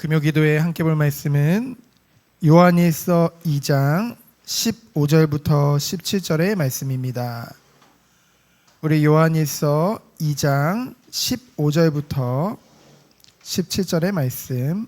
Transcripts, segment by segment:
금요기도에 함께 볼 말씀은 요한일서 2장 15절부터 17절의 말씀입니다. 우리 요한일서 2장 15절부터 17절의 말씀,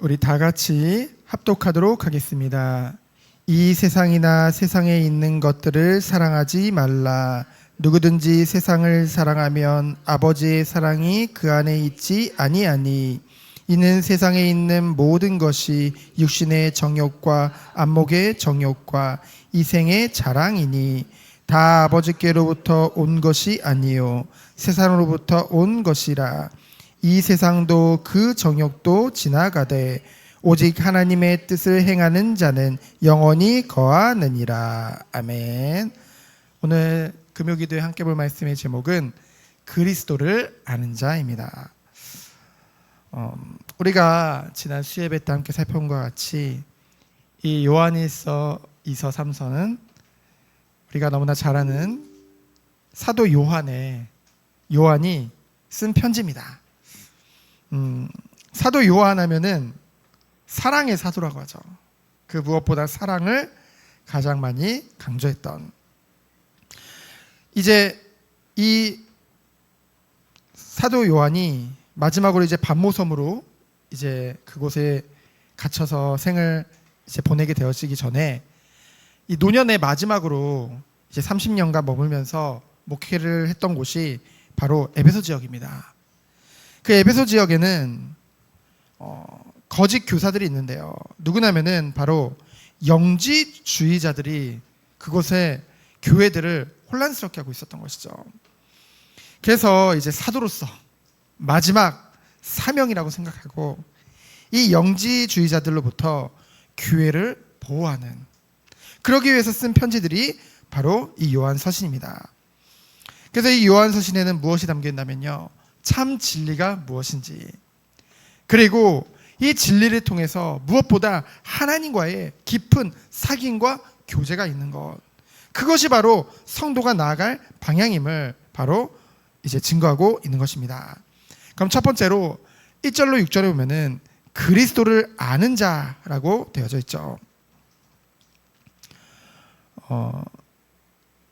우리 다 같이 합독하도록 하겠습니다. 이 세상이나 세상에 있는 것들을 사랑하지 말라. 누구든지 세상을 사랑하면 아버지의 사랑이 그 안에 있지 아니하니. 이는 세상에 있는 모든 것이 육신의 정욕과 안목의 정욕과 이생의 자랑이니 다 아버지께로부터 온 것이 아니요 세상으로부터 온 것이라. 이 세상도 그 정욕도 지나가되 오직 하나님의 뜻을 행하는 자는 영원히 거하느니라. 아멘. 오늘 금요기도에 함께 볼 말씀의 제목은 그리스도를 아는 자입니다. 우리가 지난 수예배 때 함께 살펴본 것 같이 이 요한일서 2서 3서는 우리가 너무나 잘 아는 사도 요한이 쓴 편지입니다. 사도 요한 하면은 사랑의 사도라고 하죠. 그 무엇보다 사랑을 가장 많이 강조했던, 이제 이 사도 요한이 마지막으로 이제 반모섬으로 이제 그곳에 갇혀서 생을 이제 보내게 되어지기 전에 이 노년의 마지막으로 이제 30년간 머물면서 목회를 했던 곳이 바로 에베소 지역입니다. 그 에베소 지역에는 거짓 교사들이 있는데요. 누구냐면은 바로 영지주의자들이 그곳에 교회들을 혼란스럽게 하고 있었던 것이죠. 그래서 이제 사도로서 마지막 사명이라고 생각하고 이 영지주의자들로부터 교회를 보호하는, 그러기 위해서 쓴 편지들이 바로 이 요한서신입니다. 그래서 이 요한서신에는 무엇이 담겨 있냐면요, 참 진리가 무엇인지, 그리고 이 진리를 통해서 무엇보다 하나님과의 깊은 사귐과 교제가 있는 것, 그것이 바로 성도가 나아갈 방향임을 바로 이제 증거하고 있는 것입니다. 그럼 첫 번째로 1절로 6절에 보면은 그리스도를 아는 자라고 되어져 있죠.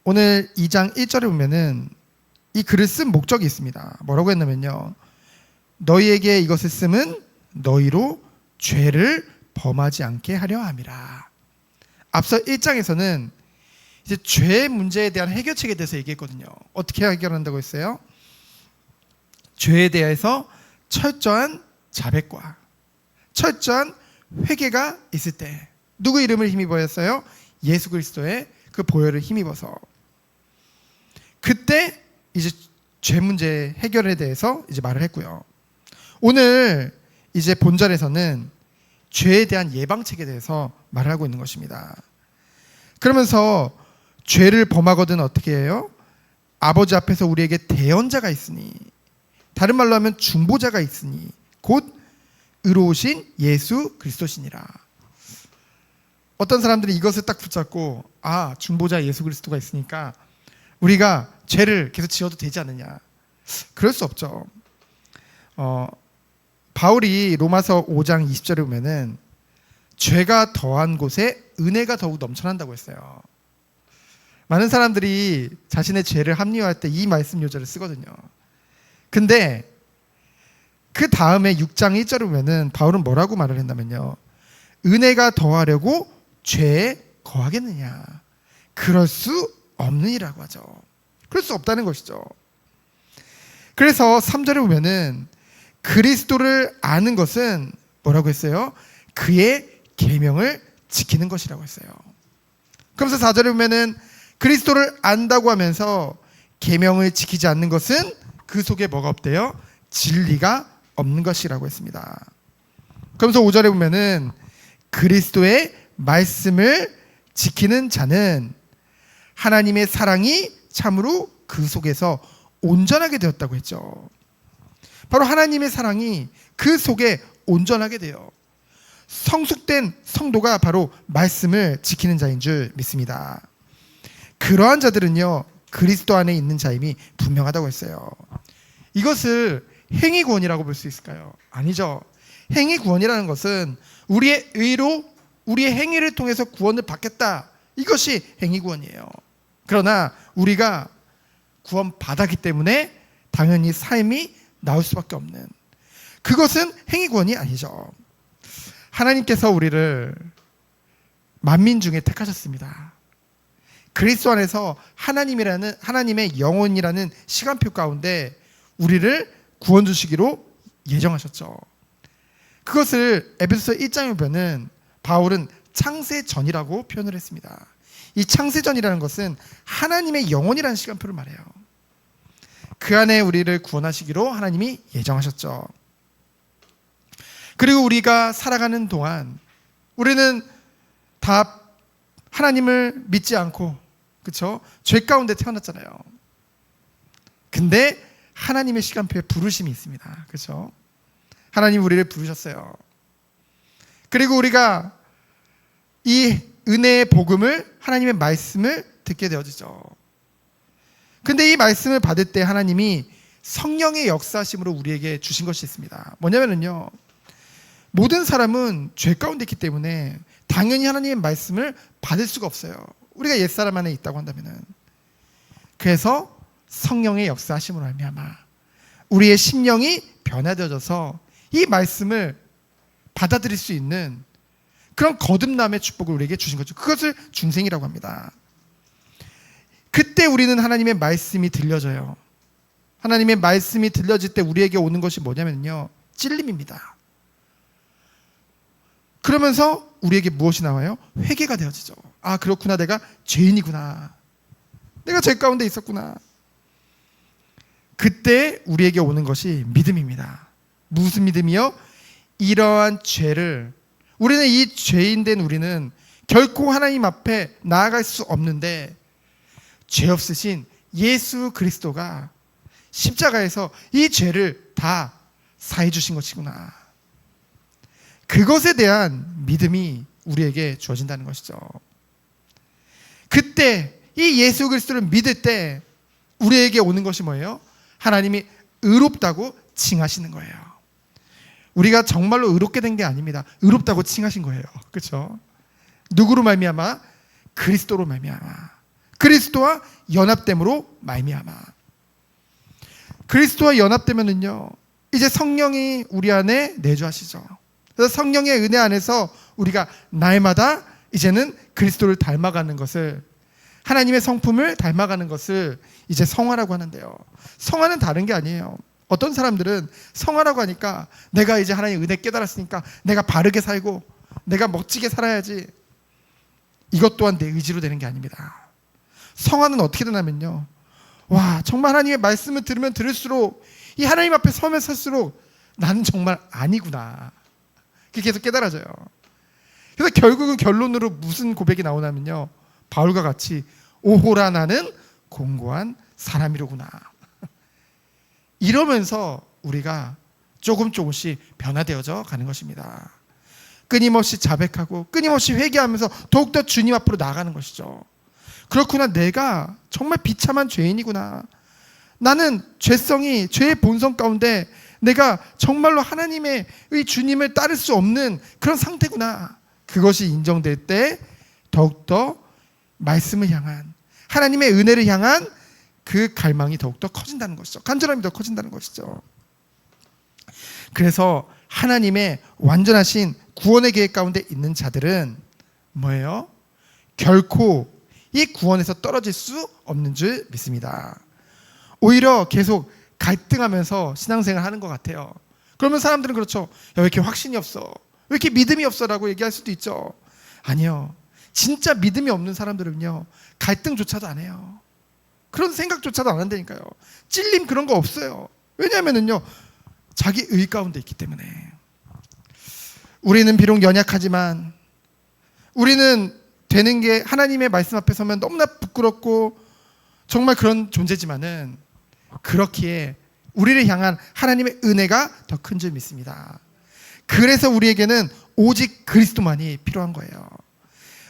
오늘 2장 1절에 보면은 이 글을 쓴 목적이 있습니다. 뭐라고 했냐면요, 너희에게 이것을 쓰면 너희로 죄를 범하지 않게 하려 함이라. 앞서 1장에서는 이제 죄 문제에 대한 해결책에 대해서 얘기했거든요. 어떻게 해결한다고 했어요? 죄에 대해서 철저한 자백과 철저한 회개가 있을 때, 누구 이름을 힘입어였어요? 예수 그리스도의 그 보혈을 힘입어서, 그때 이제 죄 문제 해결에 대해서 이제 말을 했고요. 오늘 이제 본절에서는 죄에 대한 예방책에 대해서 말을 하고 있는 것입니다. 그러면서 죄를 범하거든 어떻게 해요? 아버지 앞에서 우리에게 대언자가 있으니, 다른 말로 하면 중보자가 있으니 곧 의로우신 예수 그리스도시니라. 어떤 사람들이 이것을 딱 붙잡고, 중보자 예수 그리스도가 있으니까 우리가 죄를 계속 지어도 되지 않느냐. 그럴 수 없죠. 바울이 로마서 5장 20절에 보면은 죄가 더한 곳에 은혜가 더욱 넘쳐난다고 했어요. 많은 사람들이 자신의 죄를 합리화할 때 이 말씀 요절을 쓰거든요. 근데 그 다음에 6장 1절에 보면은 바울은 뭐라고 말을 했냐면요, 은혜가 더하려고 죄에 거하겠느냐. 그럴 수 없느니라고 하죠. 그럴 수 없다는 것이죠. 그래서 3절에 보면은 그리스도를 아는 것은 뭐라고 했어요? 그의 계명을 지키는 것이라고 했어요. 그러면서 4절에 보면은 그리스도를 안다고 하면서 계명을 지키지 않는 것은 그 속에 뭐가 없대요? 진리가 없는 것이라고 했습니다. 그러면서 5절에 보면은 그리스도의 말씀을 지키는 자는 하나님의 사랑이 참으로 그 속에서 온전하게 되었다고 했죠. 바로 하나님의 사랑이 그 속에 온전하게 돼요. 성숙된 성도가 바로 말씀을 지키는 자인 줄 믿습니다. 그러한 자들은요, 그리스도 안에 있는 자임이 분명하다고 했어요. 이것을 행위 구원이라고 볼 수 있을까요? 아니죠. 행위 구원이라는 것은 우리의 의로 우리의 행위를 통해서 구원을 받겠다. 이것이 행위 구원이에요. 그러나 우리가 구원 받았기 때문에 당연히 삶이 나올 수밖에 없는, 그것은 행위 구원이 아니죠. 하나님께서 우리를 만민 중에 택하셨습니다. 그리스도 안에서 하나님의 영혼이라는 시간표 가운데 우리를 구원 주시기로 예정하셨죠. 그것을 에베소서 1장에 보면 바울은 창세전이라고 표현을 했습니다. 이 창세전이라는 것은 하나님의 영혼이라는 시간표를 말해요. 그 안에 우리를 구원하시기로 하나님이 예정하셨죠. 그리고 우리가 살아가는 동안 우리는 다 하나님을 믿지 않고, 그렇죠? 죄 가운데 태어났잖아요. 근데 하나님의 시간표에 부르심이 있습니다. 그렇죠? 하나님 우리를 부르셨어요. 그리고 우리가 이 은혜의 복음을, 하나님의 말씀을 듣게 되어지죠. 근데 이 말씀을 받을 때 하나님이 성령의 역사심으로 우리에게 주신 것이 있습니다. 뭐냐면요, 모든 사람은 죄 가운데 있기 때문에 당연히 하나님의 말씀을 받을 수가 없어요. 우리가 옛사람 안에 있다고 한다면은. 그래서 성령의 역사하심으로 말미암아 우리의 심령이 변화되어져서 이 말씀을 받아들일 수 있는 그런 거듭남의 축복을 우리에게 주신 거죠. 그것을 중생이라고 합니다. 그때 우리는 하나님의 말씀이 들려져요. 하나님의 말씀이 들려질 때 우리에게 오는 것이 뭐냐면요, 찔림입니다. 그러면서 우리에게 무엇이 나와요? 회개가 되어지죠. 아, 그렇구나. 내가 죄인이구나. 내가 죄 가운데 있었구나. 그때 우리에게 오는 것이 믿음입니다. 무슨 믿음이요? 이러한 죄를, 우리는 이 죄인된 우리는 결코 하나님 앞에 나아갈 수 없는데 죄 없으신 예수 그리스도가 십자가에서 이 죄를 다 사해 주신 것이구나. 그것에 대한 믿음이 우리에게 주어진다는 것이죠. 그때 이 예수 그리스도를 믿을 때 우리에게 오는 것이 뭐예요? 하나님이 의롭다고 칭하시는 거예요. 우리가 정말로 의롭게 된 게 아닙니다. 의롭다고 칭하신 거예요. 그렇죠? 누구로 말미암아? 그리스도로 말미암아. 그리스도와 연합됨으로 말미암아. 그리스도와 연합되면은요, 이제 성령이 우리 안에 내주하시죠. 그래서 성령의 은혜 안에서 우리가 날마다 이제는 그리스도를 닮아가는 것을, 하나님의 성품을 닮아가는 것을 이제 성화라고 하는데요. 성화는 다른 게 아니에요. 어떤 사람들은 성화라고 하니까 내가 이제 하나님의 은혜 깨달았으니까 내가 바르게 살고 내가 멋지게 살아야지, 이것 또한 내 의지로 되는 게 아닙니다. 성화는 어떻게 되냐면요, 와, 정말 하나님의 말씀을 들으면 들을수록, 이 하나님 앞에 서면 설수록 나는 정말 아니구나, 그게 계속 깨달아져요. 그래서 결국은 결론으로 무슨 고백이 나오냐면요, 바울과 같이 오호라 나는 공고한 사람이로구나. 이러면서 우리가 조금씩 변화되어져 가는 것입니다. 끊임없이 자백하고 끊임없이 회개하면서 더욱더 주님 앞으로 나아가는 것이죠. 그렇구나, 내가 정말 비참한 죄인이구나. 나는 죄의 본성 가운데 내가 정말로 하나님의 주님을 따를 수 없는 그런 상태구나. 그것이 인정될 때 더욱더 말씀을 향한, 하나님의 은혜를 향한 그 갈망이 더욱더 커진다는 것이죠. 간절함이 더 커진다는 것이죠. 그래서 하나님의 완전하신 구원의 계획 가운데 있는 자들은 뭐예요? 결코 이 구원에서 떨어질 수 없는 줄 믿습니다. 오히려 계속 갈등하면서 신앙생활을 하는 것 같아요. 그러면 사람들은 그렇죠. 야, 왜 이렇게 확신이 없어? 왜 이렇게 믿음이 없어? 라고 얘기할 수도 있죠. 아니요. 진짜 믿음이 없는 사람들은요, 갈등조차도 안 해요. 그런 생각조차도 안 한다니까요. 찔림 그런 거 없어요. 왜냐하면요, 자기 의 가운데 있기 때문에. 우리는 비록 연약하지만, 우리는 되는 게 하나님의 말씀 앞에 서면 너무나 부끄럽고 정말 그런 존재지만은, 그렇기에 우리를 향한 하나님의 은혜가 더 큰 줄 믿습니다. 그래서 우리에게는 오직 그리스도만이 필요한 거예요.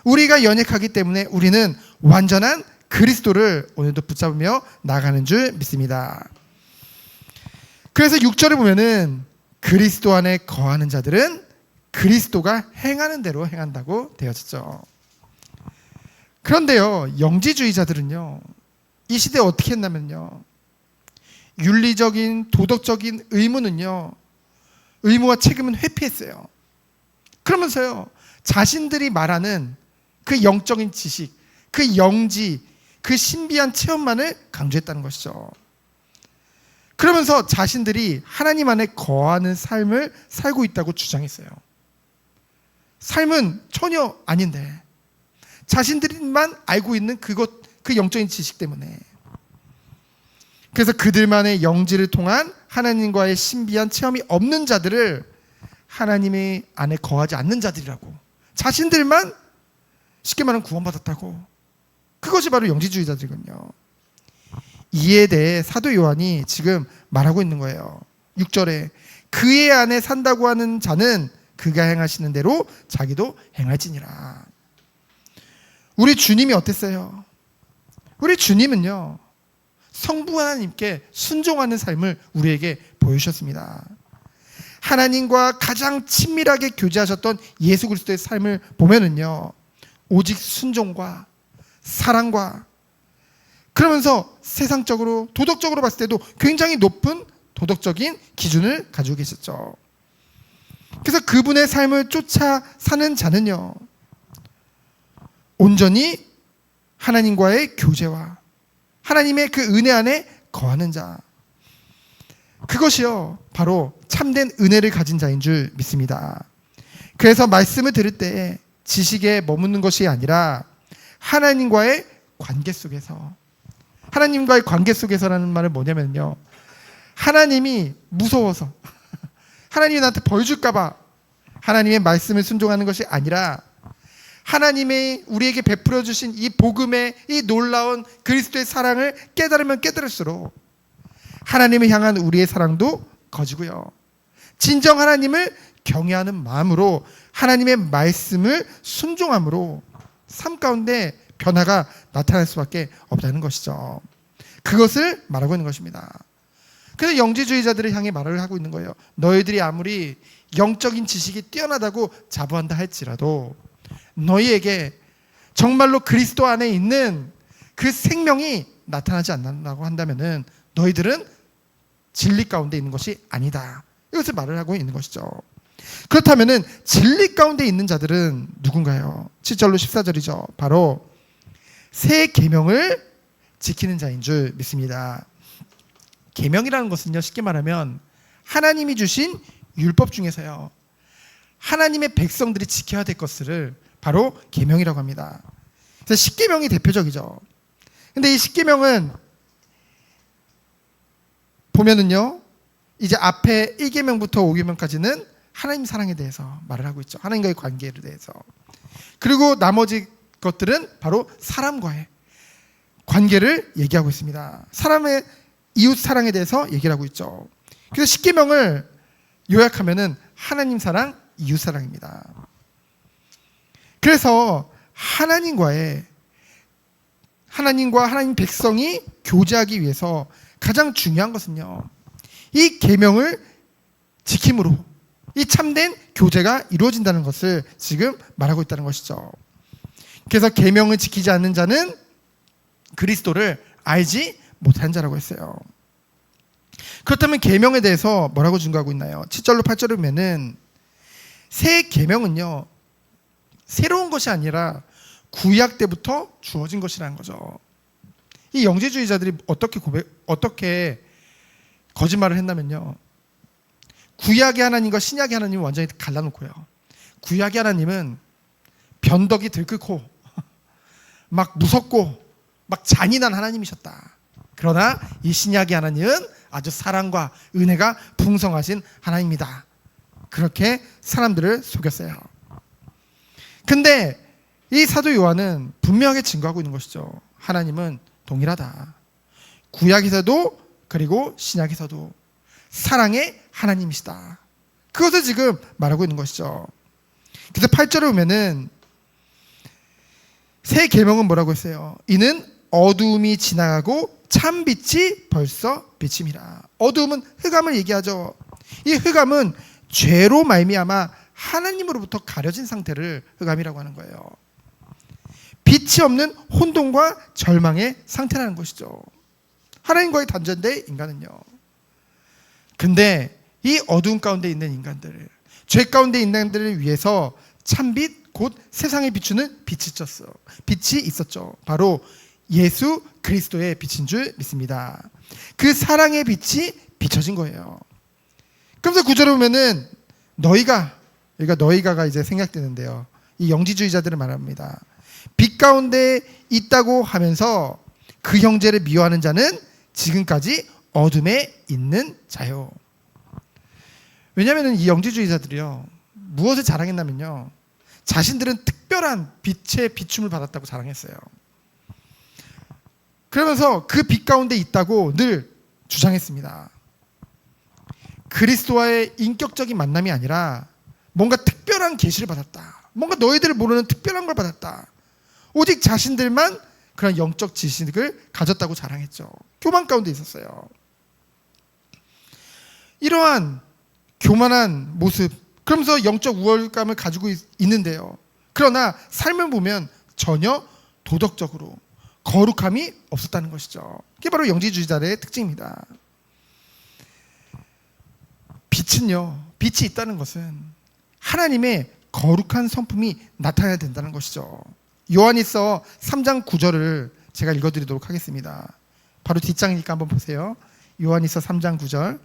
우리가 연약하기 때문에 우리는 완전한 그리스도를 오늘도 붙잡으며 나가는 줄 믿습니다. 그래서 6절에 보면은 그리스도 안에 거하는 자들은 그리스도가 행하는 대로 행한다고 되어졌죠. 그런데요, 영지주의자들은요, 이 시대에 어떻게 했냐면요, 윤리적인 도덕적인 의무는요, 의무와 책임은 회피했어요. 그러면서요, 자신들이 말하는 그 영적인 지식, 그 영지, 그 신비한 체험만을 강조했다는 것이죠. 그러면서 자신들이 하나님 안에 거하는 삶을 살고 있다고 주장했어요. 삶은 전혀 아닌데 자신들만 알고 있는 그 영적인 지식 때문에, 그래서 그들만의 영지를 통한 하나님과의 신비한 체험이 없는 자들을 하나님의 안에 거하지 않는 자들이라고, 자신들만 쉽게 말하면 구원받았다고, 그것이 바로 영지주의자들이군요. 이에 대해 사도 요한이 지금 말하고 있는 거예요. 6절에 그의 안에 산다고 하는 자는 그가 행하시는 대로 자기도 행할지니라. 우리 주님이 어땠어요? 우리 주님은요, 성부 하나님께 순종하는 삶을 우리에게 보여주셨습니다. 하나님과 가장 친밀하게 교제하셨던 예수 그리스도의 삶을 보면은요, 오직 순종과 사랑과, 그러면서 세상적으로 도덕적으로 봤을 때도 굉장히 높은 도덕적인 기준을 가지고 계셨죠. 그래서 그분의 삶을 쫓아 사는 자는요, 온전히 하나님과의 교제와 하나님의 그 은혜 안에 거하는 자, 그것이요 바로 참된 은혜를 가진 자인 줄 믿습니다. 그래서 말씀을 들을 때 지식에 머무는 것이 아니라 하나님과의 관계 속에서, 하나님과의 관계 속에서라는 말은 뭐냐면요, 하나님이 무서워서 하나님이 나한테 벌 줄까 봐 하나님의 말씀을 순종하는 것이 아니라 하나님의 우리에게 베풀어 주신 이 복음의 이 놀라운 그리스도의 사랑을 깨달으면 깨달을수록 하나님을 향한 우리의 사랑도 커지고요, 진정 하나님을 경외하는 마음으로 하나님의 말씀을 순종함으로 삶 가운데 변화가 나타날 수밖에 없다는 것이죠. 그것을 말하고 있는 것입니다. 그래서 영지주의자들을 향해 말을 하고 있는 거예요. 너희들이 아무리 영적인 지식이 뛰어나다고 자부한다 할지라도 너희에게 정말로 그리스도 안에 있는 그 생명이 나타나지 않는다고 한다면은 너희들은 진리 가운데 있는 것이 아니다. 이것을 말을 하고 있는 것이죠. 그렇다면은 진리 가운데 있는 자들은 누군가요? 7절로 14절이죠. 바로 새 계명을 지키는 자인 줄 믿습니다. 계명이라는 것은요, 쉽게 말하면 하나님이 주신 율법 중에서요, 하나님의 백성들이 지켜야 될 것을 바로 계명이라고 합니다. 그래서 십계명이 대표적이죠. 근데 이 십계명은 보면은요, 이제 앞에 1계명부터 5계명까지는 하나님 사랑에 대해서 말을 하고 있죠. 하나님과의 관계에 대해서. 그리고 나머지 것들은 바로 사람과의 관계를 얘기하고 있습니다. 사람의 이웃 사랑에 대해서 얘기를 하고 있죠. 그래서 십계명을 요약하면은 하나님 사랑, 이웃 사랑입니다. 그래서 하나님과 하나님 백성이 교제하기 위해서 가장 중요한 것은요, 이 계명을 지킴으로 이 참된 교제가 이루어진다는 것을 지금 말하고 있다는 것이죠. 그래서 계명을 지키지 않는 자는 그리스도를 알지 못한 자라고 했어요. 그렇다면 계명에 대해서 뭐라고 증거하고 있나요? 7절로 8절을 보면은 새 계명은요, 새로운 것이 아니라 구약 때부터 주어진 것이라는 거죠. 이 영지주의자들이 어떻게 거짓말을 했냐면요, 구약의 하나님과 신약의 하나님을 완전히 갈라놓고요, 구약의 하나님은 변덕이 들끓고 막 무섭고 막 잔인한 하나님이셨다. 그러나 이 신약의 하나님은 아주 사랑과 은혜가 풍성하신 하나님이다. 그렇게 사람들을 속였어요. 근데 이 사도 요한은 분명하게 증거하고 있는 것이죠. 하나님은 동일하다. 구약에서도 그리고 신약에서도 사랑의 하나님이시다. 그것을 지금 말하고 있는 것이죠. 그래서 8절에 보면은 새 계명은 뭐라고 했어요? 이는 어두움이 지나가고 참 빛이 벌써 비침이라. 어두움은 흑암을 얘기하죠. 이 흑암은 죄로 말미암아 하나님으로부터 가려진 상태를 흑암이라고 하는 거예요. 빛이 없는 혼돈과 절망의 상태라는 것이죠. 하나님과의 단절된 인간은요. 근데 이 어두운 가운데 있는 인간들, 죄 가운데 있는 인간들을 위해서 참빛 곧 세상에 비추는 빛이 있었죠. 바로 예수 그리스도의 빛인 줄 믿습니다. 그 사랑의 빛이 비춰진 거예요. 그러면서 구절에 보면은 너희가가 이제 생략되는데요. 이 영지주의자들을 말합니다. 빛 가운데 있다고 하면서 그 형제를 미워하는 자는 지금까지 어둠에 있는 자요. 왜냐하면 이 영지주의자들이요, 무엇을 자랑했냐면요, 자신들은 특별한 빛의 비춤을 받았다고 자랑했어요. 그러면서 그 빛 가운데 있다고 늘 주장했습니다. 그리스도와의 인격적인 만남이 아니라 뭔가 특별한 계시를 받았다, 뭔가 너희들을 모르는 특별한 걸 받았다, 오직 자신들만 그런 영적 지식을 가졌다고 자랑했죠. 교만 가운데 있었어요. 이러한 교만한 모습, 그러면서 영적 우월감을 가지고 있는데요, 그러나 삶을 보면 전혀 도덕적으로 거룩함이 없었다는 것이죠. 그게 바로 영지주의자의 특징입니다. 빛이 있다는 것은 하나님의 거룩한 성품이 나타나야 된다는 것이죠. 요한일서 3장 9절을 제가 읽어드리도록 하겠습니다. 바로 뒷장이니까 한번 보세요. 요한일서 3장 9절.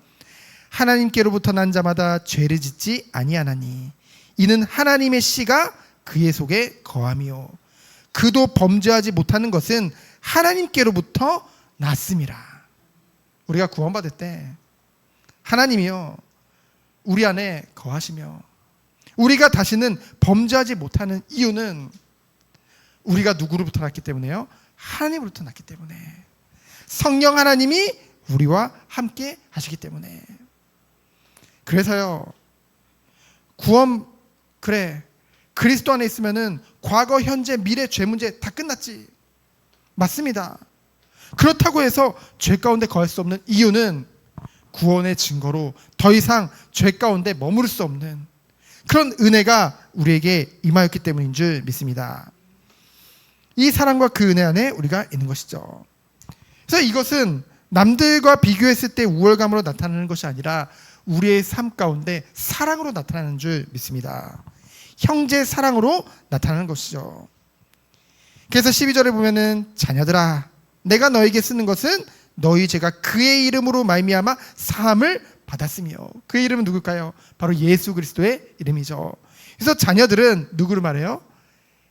하나님께로부터 난 자마다 죄를 짓지 아니하나니 이는 하나님의 씨가 그의 속에 거함이요 그도 범죄하지 못하는 것은 하나님께로부터 났음이라. 우리가 구원받을 때 하나님이요 우리 안에 거하시며 우리가 다시는 범죄하지 못하는 이유는 우리가 누구로부터 났기 때문에요? 하나님으로부터 났기 때문에. 성령 하나님이 우리와 함께 하시기 때문에. 그래서요, 그리스도 안에 있으면은 과거, 현재, 미래, 죄 문제 다 끝났지. 맞습니다. 그렇다고 해서 죄 가운데 거할 수 없는 이유는 구원의 증거로 더 이상 죄 가운데 머무를 수 없는 그런 은혜가 우리에게 임하였기 때문인 줄 믿습니다. 이 사랑과 그 은혜 안에 우리가 있는 것이죠. 그래서 이것은 남들과 비교했을 때 우월감으로 나타나는 것이 아니라 우리의 삶 가운데 사랑으로 나타나는 줄 믿습니다. 형제 사랑으로 나타나는 것이죠. 그래서 12절에 보면은 자녀들아 내가 너에게 쓰는 것은 너희 죄가 그의 이름으로 말미암아 사함을 받았으며. 그의 이름은 누굴까요? 바로 예수 그리스도의 이름이죠. 그래서 자녀들은 누구를 말해요?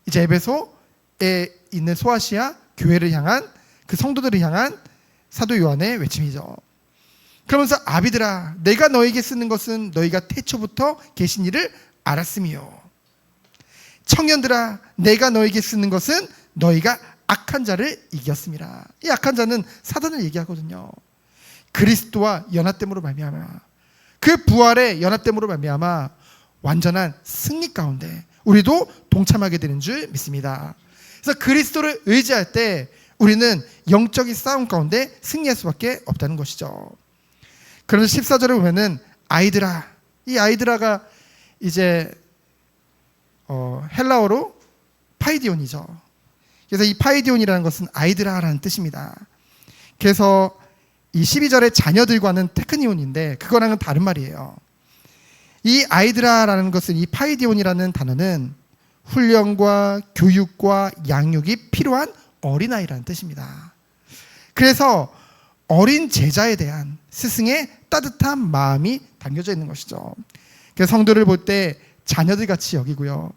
이제 에베소에 있는 소아시아 교회를 향한, 그 성도들을 향한 사도 요한의 외침이죠. 그러면서 아비들아 내가 너에게 쓰는 것은 너희가 태초부터 계신 이를 알았으며, 청년들아 내가 너에게 쓰는 것은 너희가 악한 자를 이겼습니다. 이 악한 자는 사단을 얘기하거든요. 그리스도와 연합됨으로 말미암아, 그 부활의 연합됨으로 말미암아 완전한 승리 가운데 우리도 동참하게 되는 줄 믿습니다. 그래서 그리스도를 의지할 때 우리는 영적인 싸움 가운데 승리할 수밖에 없다는 것이죠. 그래서 14절에 보면은 아이들아, 이 아이들아가 이제 헬라어로 파이디온이죠. 그래서 이 파이디온이라는 것은 아이들아라는 뜻입니다. 그래서 이 12절의 자녀들과는 테크니온인데 그거랑은 다른 말이에요. 이 아이들아라는 것은, 이 파이디온이라는 단어는 훈련과 교육과 양육이 필요한 어린아이라는 뜻입니다. 그래서 어린 제자에 대한 스승의 따뜻한 마음이 담겨져 있는 것이죠. 그래서 성도를 볼 때 자녀들 같이 여기고요.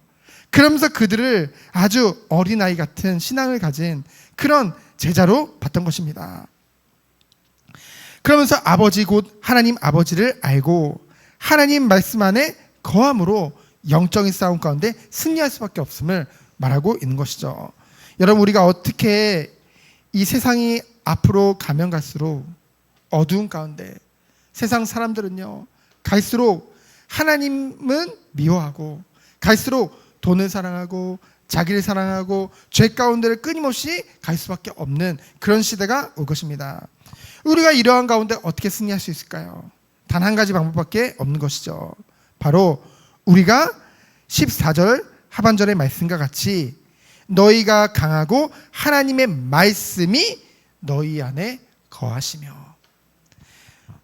그러면서 그들을 아주 어린아이 같은 신앙을 가진 그런 제자로 봤던 것입니다. 그러면서 아버지 곧 하나님 아버지를 알고 하나님 말씀 안에 거함으로 영적인 싸움 가운데 승리할 수밖에 없음을 말하고 있는 것이죠. 여러분, 우리가 어떻게 이 세상이 앞으로 가면 갈수록 어두운 가운데 세상 사람들은요 갈수록 하나님은 미워하고 갈수록 돈을 사랑하고 자기를 사랑하고 죄 가운데를 끊임없이 갈 수밖에 없는 그런 시대가 올 것입니다. 우리가 이러한 가운데 어떻게 승리할 수 있을까요? 단 한 가지 방법밖에 없는 것이죠. 바로 우리가 14절 하반절의 말씀과 같이 너희가 강하고 하나님의 말씀이 너희 안에 거하시며,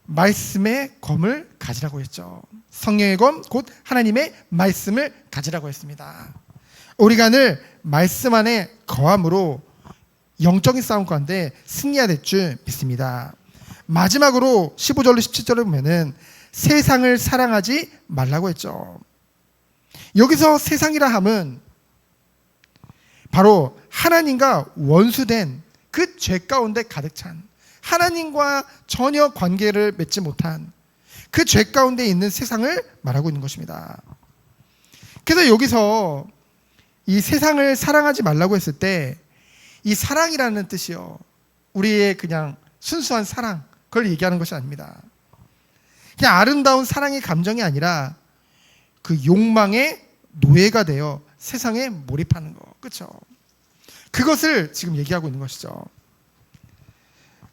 말씀의 검을 가지라고 했죠. 성령의 검 곧 하나님의 말씀을 가지라고 했습니다. 우리가 늘 말씀 안에 거함으로 영적인 싸움 가운데 승리해야 될 줄 믿습니다. 마지막으로 15절로 17절을 보면은 세상을 사랑하지 말라고 했죠. 여기서 세상이라 함은 바로 하나님과 원수된 그 죄 가운데 가득 찬, 하나님과 전혀 관계를 맺지 못한 그 죄 가운데 있는 세상을 말하고 있는 것입니다. 그래서 여기서 이 세상을 사랑하지 말라고 했을 때 이 사랑이라는 뜻이요, 우리의 그냥 순수한 사랑, 그걸 얘기하는 것이 아닙니다. 그냥 아름다운 사랑의 감정이 아니라 그 욕망의 노예가 되어 세상에 몰입하는 거, 그렇죠? 그것을 지금 얘기하고 있는 것이죠.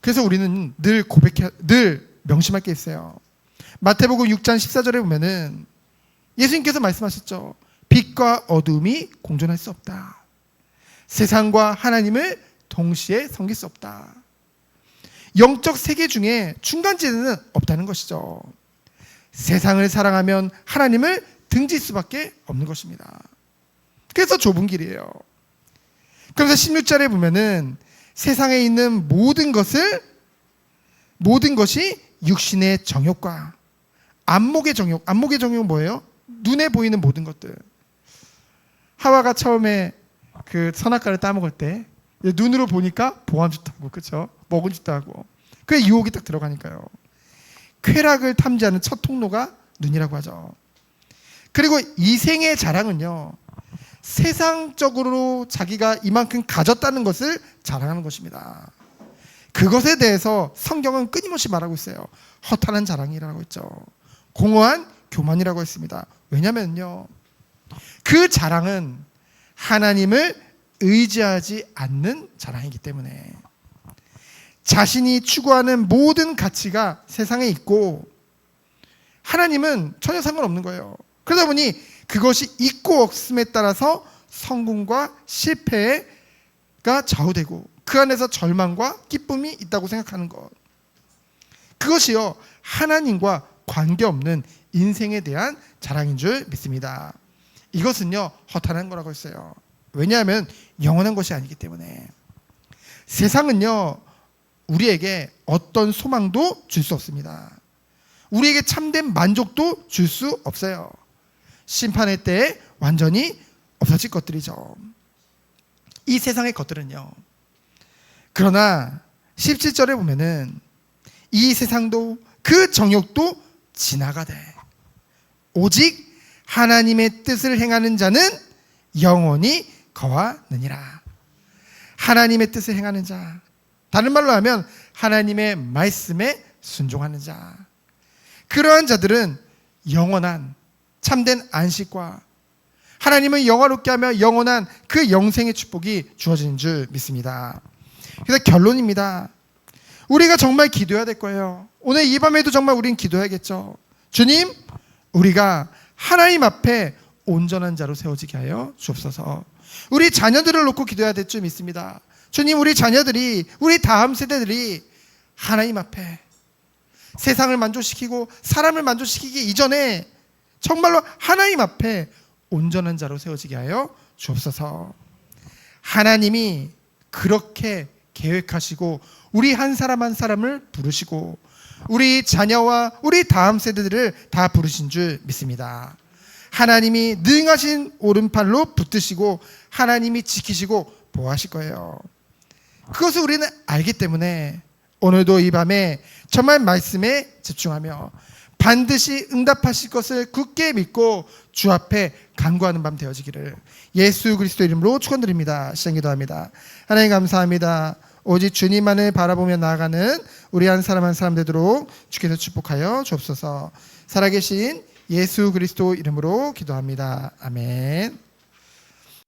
그래서 우리는 늘 명심할 게 있어요. 마태복음 6장 14절에 보면은 예수님께서 말씀하셨죠. 빛과 어둠이 공존할 수 없다. 세상과 하나님을 동시에 섬길 수 없다. 영적 세계 중에 중간지대는 없다는 것이죠. 세상을 사랑하면 하나님을 등질 수밖에 없는 것입니다. 그래서 좁은 길이에요. 그래서 16절에 보면은 세상에 있는 모든 것이 육신의 정욕과 안목의 정욕은 뭐예요? 눈에 보이는 모든 것들. 하와가 처음에 그 선악과를 따먹을 때 눈으로 보니까 보암 좋다고, 그렇죠? 먹은 좋다고. 그게 유혹이 딱 들어가니까요. 쾌락을 탐지하는 첫 통로가 눈이라고 하죠. 그리고 이생의 자랑은요, 세상적으로 자기가 이만큼 가졌다는 것을 자랑하는 것입니다. 그것에 대해서 성경은 끊임없이 말하고 있어요. 허탄한 자랑이라고 했죠. 공허한 교만이라고 했습니다. 왜냐면요, 그 자랑은 하나님을 의지하지 않는 자랑이기 때문에 자신이 추구하는 모든 가치가 세상에 있고 하나님은 전혀 상관없는 거예요. 그러다 보니 그것이 있고 없음에 따라서 성공과 실패가 좌우되고 그 안에서 절망과 기쁨이 있다고 생각하는 것, 그것이요 하나님과 관계없는 인생에 대한 자랑인 줄 믿습니다. 이것은요 허탄한 거라고 했어요. 왜냐하면 영원한 것이 아니기 때문에. 세상은요 우리에게 어떤 소망도 줄 수 없습니다. 우리에게 참된 만족도 줄 수 없어요. 심판의 때에 완전히 없어질 것들이죠, 이 세상의 것들은요. 그러나 17절에 보면은 이 세상도 그 정욕도 지나가되 오직 하나님의 뜻을 행하는 자는 영원히 거하느니라. 하나님의 뜻을 행하는 자, 다른 말로 하면 하나님의 말씀에 순종하는 자, 그러한 자들은 영원한 참된 안식과 하나님을 영화롭게 하며 영원한 그 영생의 축복이 주어지는 줄 믿습니다. 그래서 결론입니다. 우리가 정말 기도해야 될 거예요. 오늘 이 밤에도 정말 우리는 기도해야겠죠. 주님, 우리가 하나님 앞에 온전한 자로 세워지게 하여 주옵소서. 우리 자녀들을 놓고 기도해야 될 줄 믿습니다. 주님, 우리 자녀들이, 우리 다음 세대들이 하나님 앞에 세상을 만족시키고 사람을 만족시키기 이전에 정말로 하나님 앞에 온전한 자로 세워지게 하여 주옵소서. 하나님이 그렇게 계획하시고 우리 한 사람 한 사람을 부르시고 우리 자녀와 우리 다음 세대들을 다 부르신 줄 믿습니다. 하나님이 능하신 오른팔로 붙드시고 하나님이 지키시고 보호하실 거예요. 그것을 우리는 알기 때문에 오늘도 이 밤에 정말 말씀에 집중하며 반드시 응답하실 것을 굳게 믿고 주 앞에 간구하는 밤 되어지기를 예수 그리스도 이름으로 축원드립니다. 시간 기도합니다. 하나님 감사합니다. 오직 주님만을 바라보며 나아가는 우리 한 사람 한 사람 되도록 주께서 축복하여 주옵소서. 살아계신 예수 그리스도 이름으로 기도합니다. 아멘.